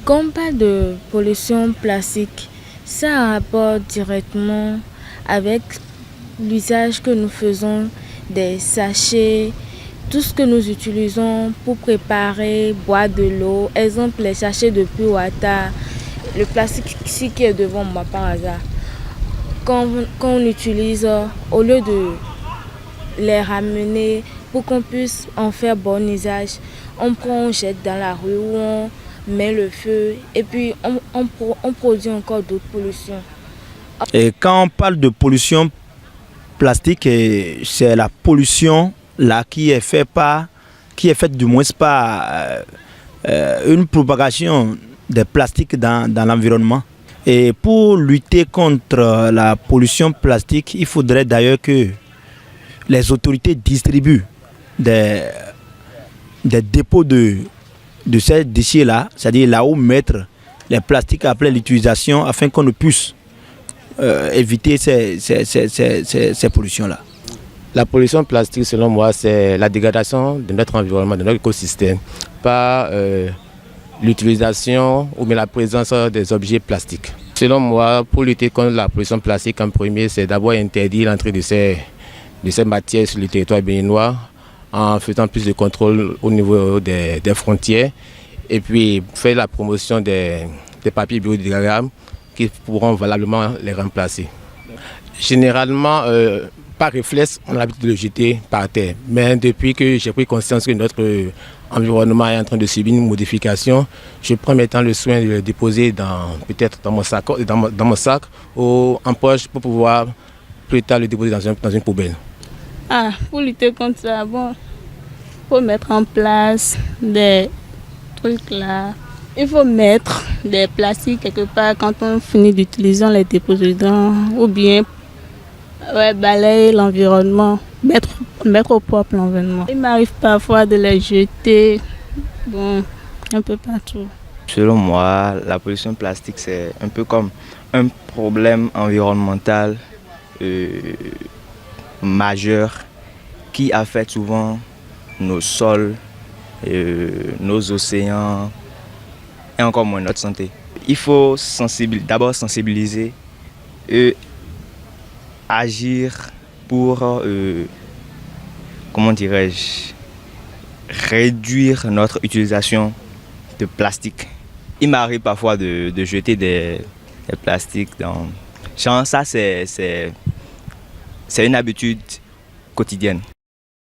Quand on parle de pollution plastique, ça a un rapport directement avec l'usage que nous faisons des sachets, tout ce que nous utilisons pour préparer, boire de l'eau. Exemple, les sachets de Pure Water, le plastique ici qui est devant moi par hasard. Quand on utilise, au lieu de les ramener pour qu'on puisse en faire bon usage, on prend, on jette dans la rue ou on met le feu et puis on produit encore d'autres pollutions. Et quand on parle de pollution plastique, c'est la pollution là qui est faite du moins par une propagation des plastiques dans l'environnement. Et pour lutter contre la pollution plastique, il faudrait d'ailleurs que les autorités distribuent des dépôts de ces déchets-là, c'est-à-dire là où mettre les plastiques après l'utilisation afin qu'on ne puisse éviter ces pollutions-là. La pollution plastique, selon moi, c'est la dégradation de notre environnement, de notre écosystème, par l'utilisation ou bien la présence des objets plastiques. Selon moi, pour lutter contre la pollution plastique, en premier, c'est d'abord interdire l'entrée de ces matières sur le territoire béninois en faisant plus de contrôle au niveau des frontières et puis faire la promotion des papiers biodégradables qui pourront valablement les remplacer. Généralement, par réflexe, on a l'habitude de le jeter par terre. Mais depuis que j'ai pris conscience que notre environnement est en train de subir une modification, je prends maintenant le soin de le déposer peut-être dans mon sac ou en poche pour pouvoir plus tard le déposer dans une poubelle. Pour lutter contre ça, il faut mettre en place des trucs là. Il faut mettre des plastiques quelque part quand on finit d'utiliser, on les dépose dedans ou bien balayer l'environnement, mettre au propre l'environnement. Il m'arrive parfois de les jeter un peu partout. Selon moi, la pollution plastique, c'est un peu comme un problème environnemental majeur qui affecte souvent nos sols, nos océans et encore moins notre santé. Il faut d'abord sensibiliser et agir pour, réduire notre utilisation de plastique. Il m'arrive parfois de jeter des plastiques dans... Ça, c'est une habitude quotidienne.